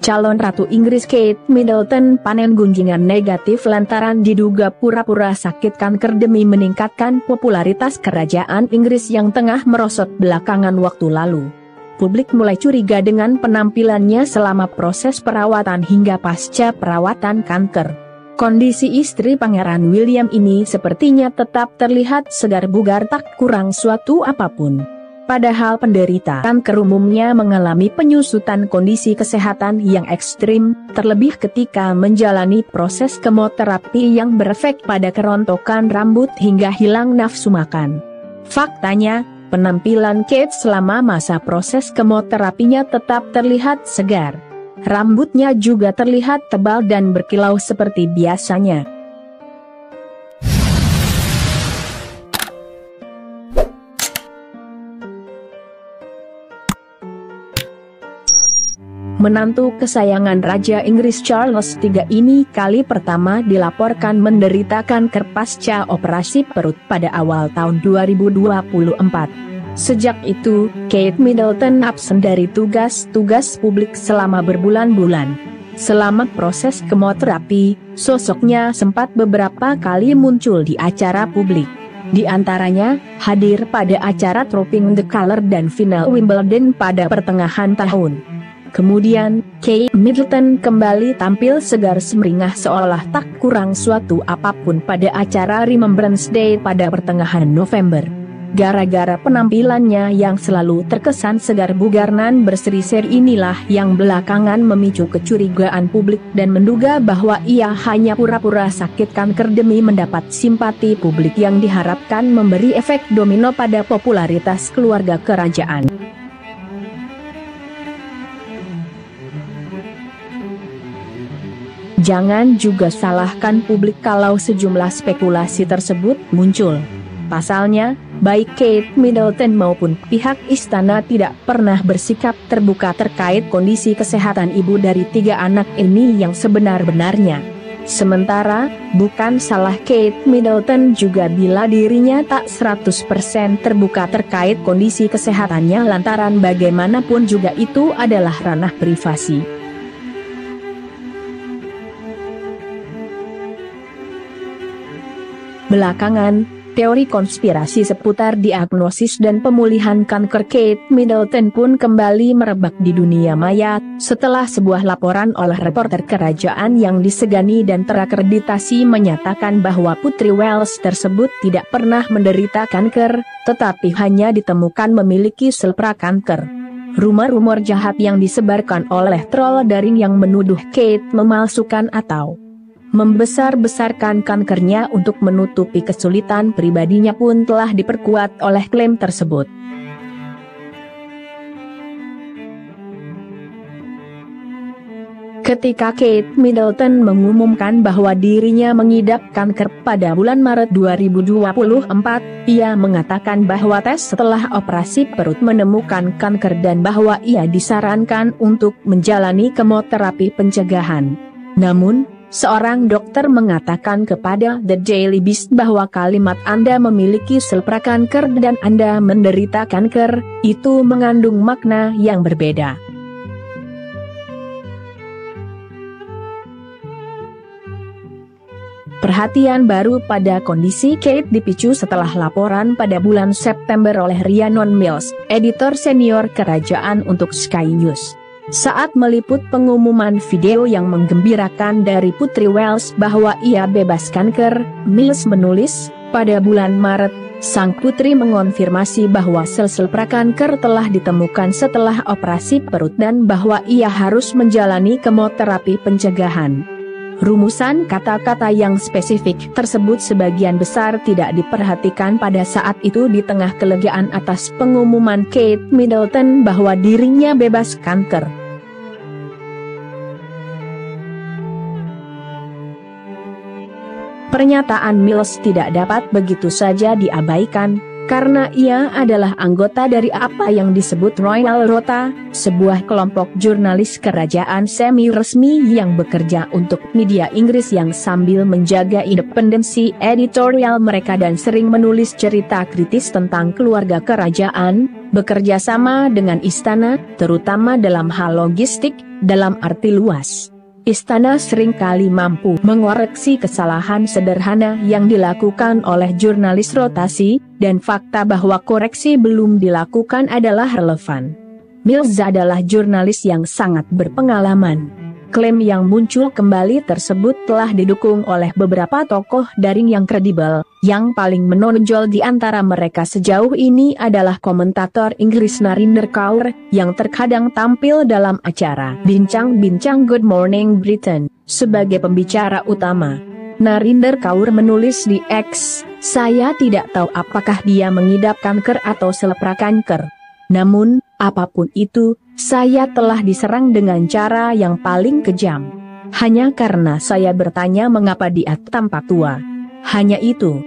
Calon Ratu Inggris Kate Middleton panen gunjingan negatif lantaran diduga pura-pura sakit kanker demi meningkatkan popularitas kerajaan Inggris yang tengah merosot belakangan waktu lalu. Publik mulai curiga dengan penampilannya selama proses perawatan hingga pasca perawatan kanker. Kondisi istri Pangeran William ini sepertinya tetap terlihat segar bugar tak kurang suatu apapun. Padahal penderita kanker umumnya mengalami penyusutan kondisi kesehatan yang ekstrim, terlebih ketika menjalani proses kemoterapi yang berefek pada kerontokan rambut hingga hilang nafsu makan. Faktanya, penampilan Kate selama masa proses kemoterapinya tetap terlihat segar. Rambutnya juga terlihat tebal dan berkilau seperti biasanya. Menantu kesayangan Raja Inggris Charles III ini kali pertama dilaporkan menderita kanker pasca operasi perut pada awal tahun 2024. Sejak itu, Kate Middleton absen dari tugas-tugas publik selama berbulan-bulan. Selama proses kemoterapi, sosoknya sempat beberapa kali muncul di acara publik. Di antaranya, hadir pada acara Trooping the Colour dan final Wimbledon pada pertengahan tahun. Kemudian, Kate Middleton kembali tampil segar semeringah seolah tak kurang suatu apapun pada acara Remembrance Day pada pertengahan November. Gara-gara penampilannya yang selalu terkesan segar bugar nan berseri-seri inilah yang belakangan memicu kecurigaan publik dan menduga bahwa ia hanya pura-pura sakit kanker demi mendapat simpati publik yang diharapkan memberi efek domino pada popularitas keluarga kerajaan. Jangan juga salahkan publik kalau sejumlah spekulasi tersebut muncul. Pasalnya, baik Kate Middleton maupun pihak istana tidak pernah bersikap terbuka terkait kondisi kesehatan ibu dari 3 anak ini yang sebenar-benarnya. Sementara, bukan salah Kate Middleton juga bila dirinya tak 100% terbuka terkait kondisi kesehatannya lantaran bagaimanapun juga itu adalah ranah privasi. Belakangan, teori konspirasi seputar diagnosis dan pemulihan kanker Kate Middleton pun kembali merebak di dunia maya, setelah sebuah laporan oleh reporter kerajaan yang disegani dan terakreditasi menyatakan bahwa Putri Wales tersebut tidak pernah menderita kanker, tetapi hanya ditemukan memiliki sel prakanker. Rumor-rumor jahat yang disebarkan oleh troll daring yang menuduh Kate memalsukan atau membesar-besarkan kankernya untuk menutupi kesulitan pribadinya pun telah diperkuat oleh klaim tersebut. Ketika Kate Middleton mengumumkan bahwa dirinya mengidap kanker pada bulan Maret 2024, ia mengatakan bahwa tes setelah operasi perut menemukan kanker dan bahwa ia disarankan untuk menjalani kemoterapi pencegahan. Namun, seorang dokter mengatakan kepada The Daily Beast bahwa kalimat Anda memiliki sel prakanker dan Anda menderita kanker, itu mengandung makna yang berbeda. Perhatian baru pada kondisi Kate dipicu setelah laporan pada bulan September oleh Rhiannon Mills, editor senior kerajaan untuk Sky News. Saat meliput pengumuman video yang menggembirakan dari Putri Wales bahwa ia bebas kanker, Mills menulis, pada bulan Maret, sang putri mengonfirmasi bahwa sel-sel prakanker telah ditemukan setelah operasi perut dan bahwa ia harus menjalani kemoterapi pencegahan. Rumusan kata-kata yang spesifik tersebut sebagian besar tidak diperhatikan pada saat itu di tengah kelegaan atas pengumuman Kate Middleton bahwa dirinya bebas kanker. Pernyataan Mills tidak dapat begitu saja diabaikan, karena ia adalah anggota dari apa yang disebut Royal Rota, sebuah kelompok jurnalis kerajaan semi-resmi yang bekerja untuk media Inggris yang sambil menjaga independensi editorial mereka dan sering menulis cerita kritis tentang keluarga kerajaan, bekerja sama dengan istana, terutama dalam hal logistik, dalam arti luas. Istana seringkali mampu mengoreksi kesalahan sederhana yang dilakukan oleh jurnalis rotasi, dan fakta bahwa koreksi belum dilakukan adalah relevan. Mills adalah jurnalis yang sangat berpengalaman. Klaim yang muncul kembali tersebut telah didukung oleh beberapa tokoh daring yang kredibel. Yang paling menonjol di antara mereka sejauh ini adalah komentator Inggris Narinder Kaur, yang terkadang tampil dalam acara Bincang-Bincang Good Morning Britain sebagai pembicara utama. Narinder Kaur menulis di X, "Saya tidak tahu apakah dia mengidap kanker atau selepra kanker. Namun, apapun itu, saya telah diserang dengan cara yang paling kejam. Hanya karena saya bertanya mengapa dia tampak tua. Hanya itu."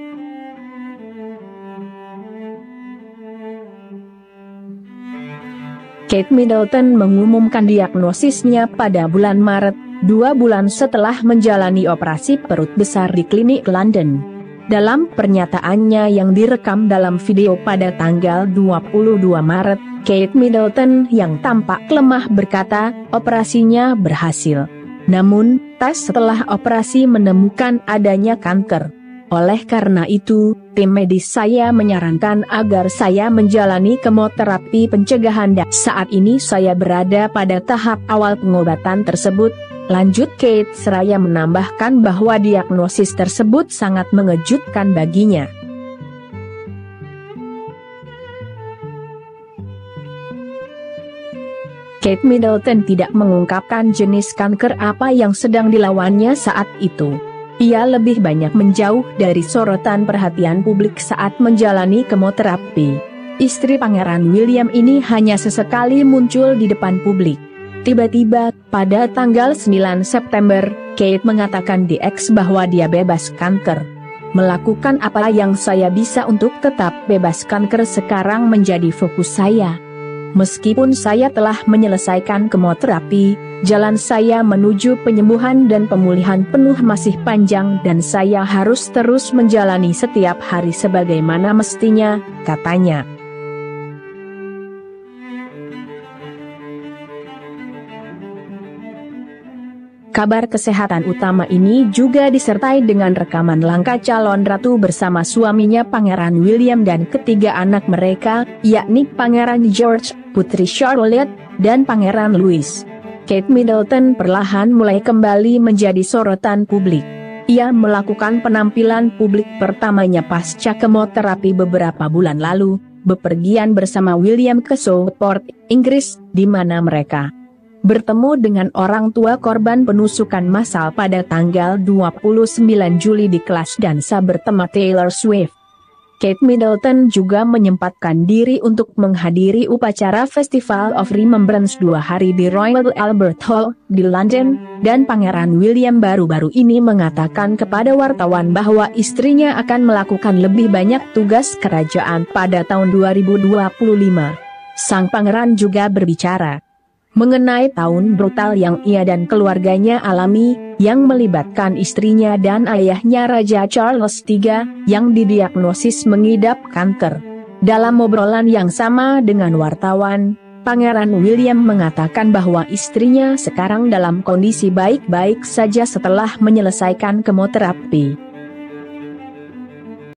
Kate Middleton mengumumkan diagnosisnya pada bulan Maret, 2 bulan setelah menjalani operasi perut besar di klinik London. Dalam pernyataannya yang direkam dalam video pada tanggal 22 Maret, Kate Middleton yang tampak lemah berkata, operasinya berhasil. Namun, tes setelah operasi menemukan adanya kanker. Oleh karena itu, tim medis saya menyarankan agar saya menjalani kemoterapi pencegahan dan saat ini saya berada pada tahap awal pengobatan tersebut. Lanjut Kate seraya menambahkan bahwa diagnosis tersebut sangat mengejutkan baginya. Kate Middleton tidak mengungkapkan jenis kanker apa yang sedang dilawannya saat itu. Ia lebih banyak menjauh dari sorotan perhatian publik saat menjalani kemoterapi. Istri Pangeran William ini hanya sesekali muncul di depan publik. Tiba-tiba, pada tanggal 9 September, Kate mengatakan di X bahwa dia bebas kanker. Melakukan apa yang saya bisa untuk tetap bebas kanker sekarang menjadi fokus saya. Meskipun saya telah menyelesaikan kemoterapi, jalan saya menuju penyembuhan dan pemulihan penuh masih panjang dan saya harus terus menjalani setiap hari sebagaimana mestinya, katanya. Kabar kesehatan utama ini juga disertai dengan rekaman langkah calon ratu bersama suaminya Pangeran William dan ketiga anak mereka, yakni Pangeran George, Putri Charlotte, dan Pangeran Louis. Kate Middleton perlahan mulai kembali menjadi sorotan publik. Ia melakukan penampilan publik pertamanya pasca kemoterapi beberapa bulan lalu, bepergian bersama William ke Southport, Inggris, di mana mereka bertemu dengan orang tua korban penusukan massal pada tanggal 29 Juli di kelas dansa bersama Taylor Swift. Kate Middleton juga menyempatkan diri untuk menghadiri upacara Festival of Remembrance 2 hari di Royal Albert Hall, di London, dan Pangeran William baru-baru ini mengatakan kepada wartawan bahwa istrinya akan melakukan lebih banyak tugas kerajaan pada tahun 2025. Sang pangeran juga berbicara mengenai tahun brutal yang ia dan keluarganya alami, yang melibatkan istrinya dan ayahnya Raja Charles III, yang didiagnosis mengidap kanker. Dalam obrolan yang sama dengan wartawan, Pangeran William mengatakan bahwa istrinya sekarang dalam kondisi baik-baik saja setelah menyelesaikan kemoterapi.